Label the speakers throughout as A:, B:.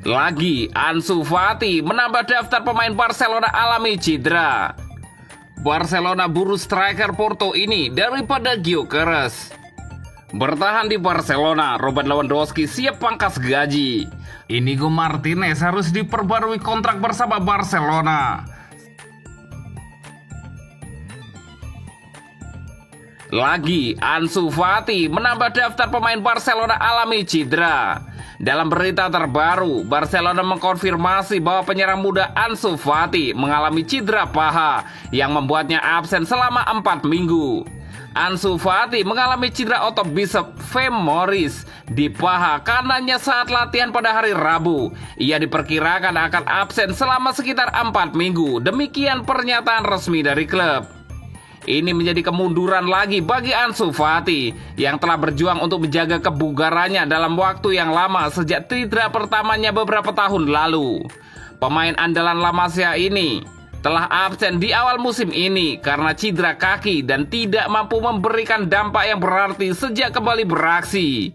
A: Lagi, Ansu Fati menambah daftar pemain Barcelona alami cedera. Barcelona buru striker Porto ini daripada Gyökeres. Bertahan di Barcelona, Robert Lewandowski siap pangkas gaji. Inigo Martinez harus diperbarui kontrak bersama Barcelona. Lagi, Ansu Fati menambah daftar pemain Barcelona alami cedera. Dalam berita terbaru, Barcelona mengkonfirmasi bahwa penyerang muda Ansu Fati mengalami cedera paha yang membuatnya absen selama 4 minggu. Ansu Fati mengalami cedera otot bicep femoris di paha kanannya saat latihan pada hari Rabu. Ia diperkirakan akan absen selama sekitar 4 minggu. Demikian pernyataan resmi dari klub. Ini menjadi kemunduran lagi bagi Ansu Fati yang telah berjuang untuk menjaga kebugarannya dalam waktu yang lama sejak cedera pertamanya beberapa tahun lalu. Pemain andalan La Masia ini telah absen di awal musim ini karena cedera kaki dan tidak mampu memberikan dampak yang berarti sejak kembali beraksi.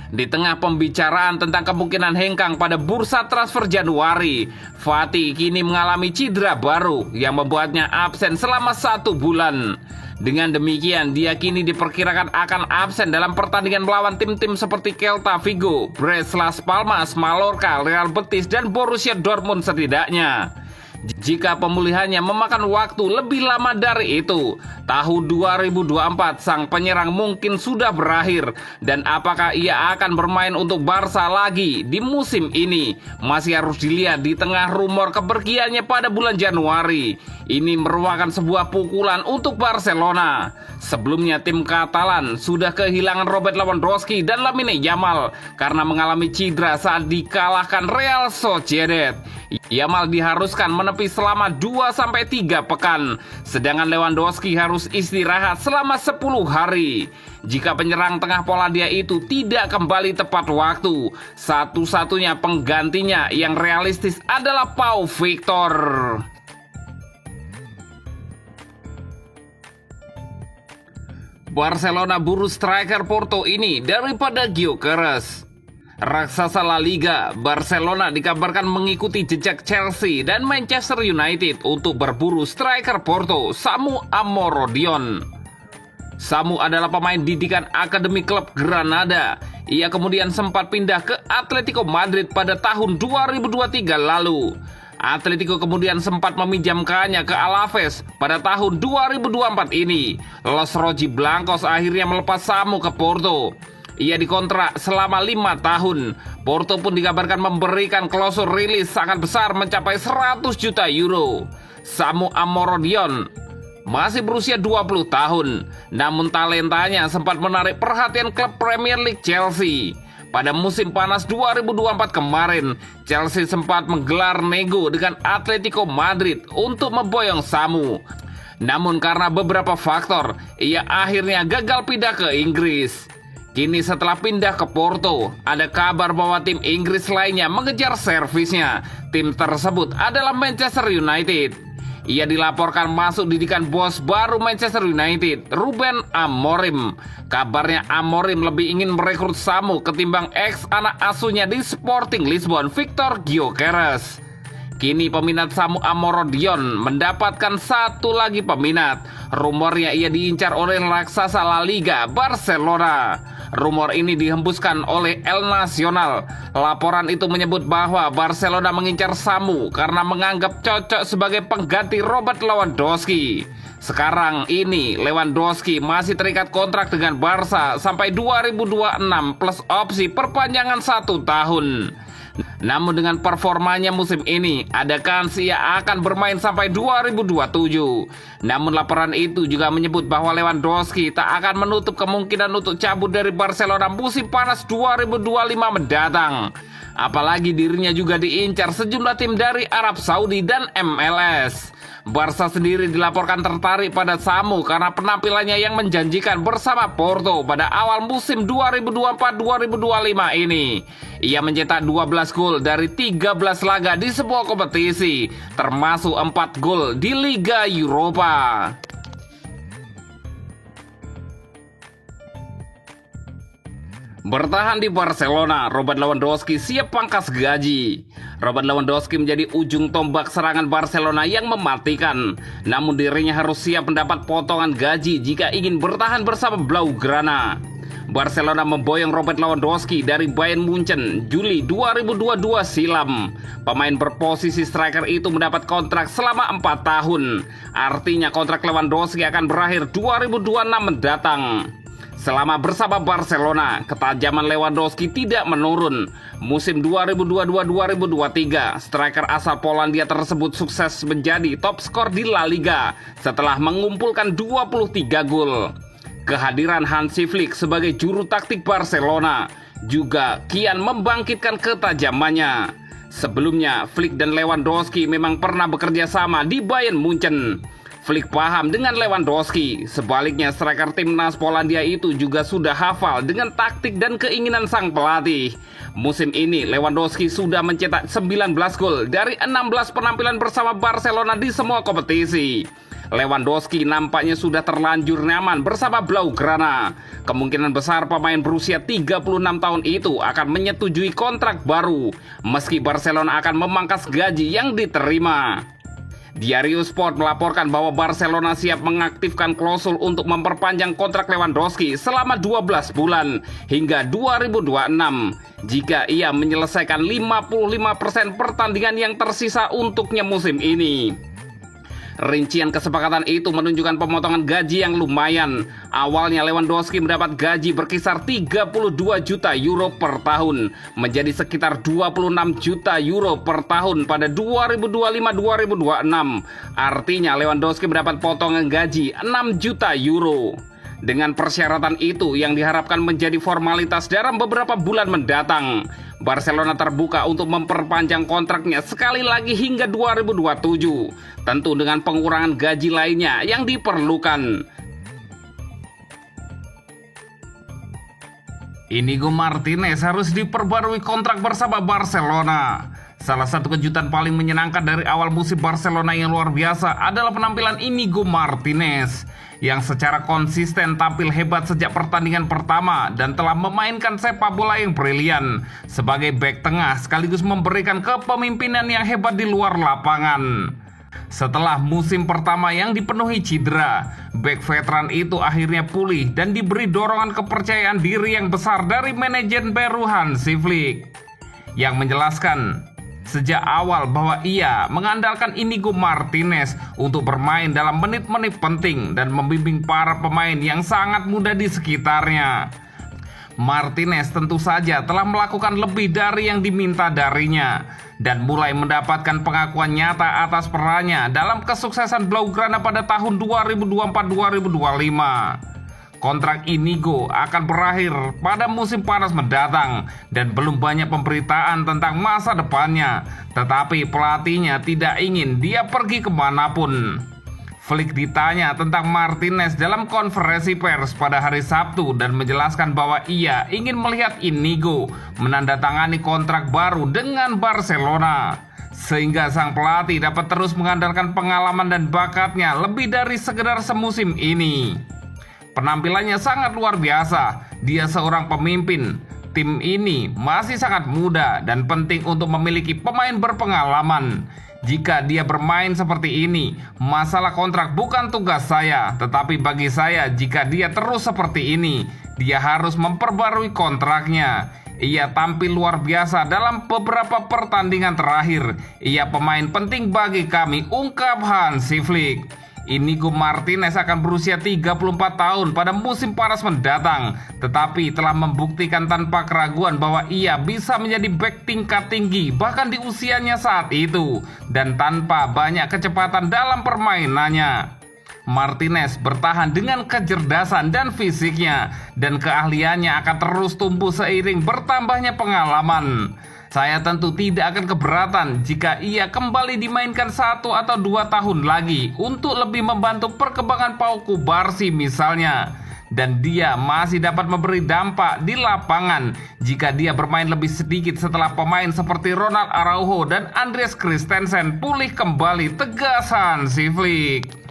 A: Di tengah pembicaraan tentang kemungkinan hengkang pada bursa transfer Januari, Fati kini mengalami cedera baru yang membuatnya absen selama 1 bulan. Dengan demikian, dia kini diperkirakan akan absen dalam pertandingan melawan tim-tim seperti Celta Vigo, Brest, Las Palmas, Mallorca, Real Betis, dan Borussia Dortmund setidaknya. Jika pemulihannya memakan waktu lebih lama dari itu, tahun 2024 sang penyerang mungkin sudah berakhir. Dan apakah ia akan bermain untuk Barca lagi di musim ini masih harus dilihat di tengah rumor kepergiannya pada bulan Januari. Ini merupakan sebuah pukulan untuk Barcelona. Sebelumnya tim Katalan sudah kehilangan Robert Lewandowski dan Lamine Yamal karena mengalami cedera saat dikalahkan Real Sociedad. Yamal diharuskan menepi selama 2-3 pekan, sedangkan Lewandowski harus istirahat selama 10 hari. Jika penyerang tengah Polandia itu tidak kembali tepat waktu, satu-satunya penggantinya yang realistis adalah Pau Victor. Barcelona buru striker Porto ini daripada Gyökeres. Raksasa La Liga, Barcelona dikabarkan mengikuti jejak Chelsea dan Manchester United untuk berburu striker Porto, Samu Amorodion. Samu adalah pemain didikan akademi klub Granada. Ia kemudian sempat pindah ke Atletico Madrid pada tahun 2023 lalu. Atletico kemudian sempat meminjamkannya ke Alaves pada tahun 2024 ini. Los Rojiblancos akhirnya melepas Samu ke Porto. Ia dikontrak selama 5 tahun. Porto pun dikabarkan memberikan klausul rilis sangat besar mencapai 100 juta euro. Samu Amorodion masih berusia 20 tahun, namun talentanya sempat menarik perhatian klub Premier League Chelsea. Pada musim panas 2024 kemarin, Chelsea sempat menggelar nego dengan Atletico Madrid untuk memboyong Samu. Namun karena beberapa faktor, ia akhirnya gagal pindah ke Inggris. Kini setelah pindah ke Porto, ada kabar bahwa tim Inggris lainnya mengejar servisnya. Tim tersebut adalah Manchester United. Ia dilaporkan masuk didikan bos baru Manchester United, Ruben Amorim. Kabarnya Amorim lebih ingin merekrut Samu ketimbang ex anak asuhnya di Sporting Lisbon, Victor Gyökeres. Kini peminat Samu Amorodion mendapatkan satu lagi peminat. Rumornya ia diincar oleh raksasa La Liga, Barcelona. Rumor ini dihembuskan oleh El Nacional. Laporan itu menyebut bahwa Barcelona mengincar Samu karena menganggap cocok sebagai pengganti Robert Lewandowski. Sekarang ini Lewandowski masih terikat kontrak dengan Barca sampai 2026 plus opsi perpanjangan 1 tahun. Namun dengan performanya musim ini, ada kans ia akan bermain sampai 2027. Namun laporan itu juga menyebut bahwa Lewandowski tak akan menutup kemungkinan untuk cabut dari Barcelona musim panas 2025 mendatang. Apalagi dirinya juga diincar sejumlah tim dari Arab Saudi dan MLS. Barca sendiri dilaporkan tertarik pada Samu karena penampilannya yang menjanjikan bersama Porto pada awal musim 2024-2025 ini. Ia mencetak 12 gol dari 13 laga di sebuah kompetisi, termasuk 4 gol di Liga Eropa. Bertahan di Barcelona, Robert Lewandowski siap pangkas gaji. Robert Lewandowski menjadi ujung tombak serangan Barcelona yang mematikan. Namun dirinya harus siap mendapat potongan gaji jika ingin bertahan bersama Blaugrana. Barcelona memboyong Robert Lewandowski dari Bayern Munchen Juli 2022 silam. Pemain berposisi striker itu mendapat kontrak selama 4 tahun. Artinya kontrak Lewandowski akan berakhir 2026 mendatang. Selama bersama Barcelona, ketajaman Lewandowski tidak menurun. Musim 2022-2023, striker asal Polandia tersebut sukses menjadi top skor di La Liga setelah mengumpulkan 23 gol. Kehadiran Hansi Flick sebagai juru taktik Barcelona juga kian membangkitkan ketajamannya. Sebelumnya, Flick dan Lewandowski memang pernah bekerja sama di Bayern Munchen. Flick paham dengan Lewandowski. Sebaliknya, striker timnas Polandia itu juga sudah hafal dengan taktik dan keinginan sang pelatih. Musim ini, Lewandowski sudah mencetak 19 gol dari 16 penampilan bersama Barcelona di semua kompetisi. Lewandowski nampaknya sudah terlanjur nyaman bersama Blaugrana. Kemungkinan besar pemain berusia 36 tahun itu akan menyetujui kontrak baru, meski Barcelona akan memangkas gaji yang diterima. Diario Sport melaporkan bahwa Barcelona siap mengaktifkan klausul untuk memperpanjang kontrak Lewandowski selama 12 bulan hingga 2026 jika ia menyelesaikan 55% pertandingan yang tersisa untuknya musim ini. Rincian kesepakatan itu menunjukkan pemotongan gaji yang lumayan. Awalnya Lewandowski mendapat gaji berkisar 32 juta euro per tahun, menjadi sekitar 26 juta euro per tahun pada 2025-2026. Artinya Lewandowski mendapat potongan gaji 6 juta euro. Dengan persyaratan itu yang diharapkan menjadi formalitas dalam beberapa bulan mendatang, Barcelona terbuka untuk memperpanjang kontraknya sekali lagi hingga 2027, tentu dengan pengurangan gaji lainnya yang diperlukan. Inigo Martinez harus diperbarui kontrak bersama Barcelona. Salah satu kejutan paling menyenangkan dari awal musim Barcelona yang luar biasa adalah penampilan Inigo Martinez yang secara konsisten tampil hebat sejak pertandingan pertama dan telah memainkan sepak bola yang brilian sebagai bek tengah sekaligus memberikan kepemimpinan yang hebat di luar lapangan. Setelah musim pertama yang dipenuhi cedera, bek veteran itu akhirnya pulih dan diberi dorongan kepercayaan diri yang besar dari manajer baru Hansi Flick yang menjelaskan sejak awal bahwa ia mengandalkan Inigo Martinez untuk bermain dalam menit-menit penting dan membimbing para pemain yang sangat muda di sekitarnya. Martinez tentu saja telah melakukan lebih dari yang diminta darinya dan mulai mendapatkan pengakuan nyata atas perannya dalam kesuksesan Blaugrana pada tahun 2024-2025. Kontrak Inigo akan berakhir pada musim panas mendatang dan belum banyak pemberitaan tentang masa depannya. Tetapi pelatihnya tidak ingin dia pergi kemanapun. Flick ditanya tentang Martinez dalam konferensi pers pada hari Sabtu dan menjelaskan bahwa ia ingin melihat Inigo menandatangani kontrak baru dengan Barcelona, sehingga sang pelatih dapat terus mengandalkan pengalaman dan bakatnya lebih dari sekedar semusim ini. Penampilannya sangat luar biasa. Dia seorang pemimpin. Tim ini masih sangat muda dan penting untuk memiliki pemain berpengalaman. Jika dia bermain seperti ini, masalah kontrak bukan tugas saya. Tetapi bagi saya, jika dia terus seperti ini, dia harus memperbarui kontraknya. Ia tampil luar biasa dalam beberapa pertandingan terakhir. Ia pemain penting bagi kami, ungkap Hansi Flick. Inigo Martinez akan berusia 34 tahun pada musim panas mendatang, tetapi telah membuktikan tanpa keraguan bahwa ia bisa menjadi bek tingkat tinggi bahkan di usianya saat itu dan tanpa banyak kecepatan dalam permainannya. Martinez bertahan dengan kecerdasan dan fisiknya, dan keahliannya akan terus tumbuh seiring bertambahnya pengalaman. Saya tentu tidak akan keberatan jika ia kembali dimainkan 1 atau 2 tahun lagi untuk lebih membantu perkembangan Pau Cubarsí misalnya. Dan dia masih dapat memberi dampak di lapangan jika dia bermain lebih sedikit setelah pemain seperti Ronald Araujo dan Andreas Christensen pulih kembali, tegas Hansi Flick.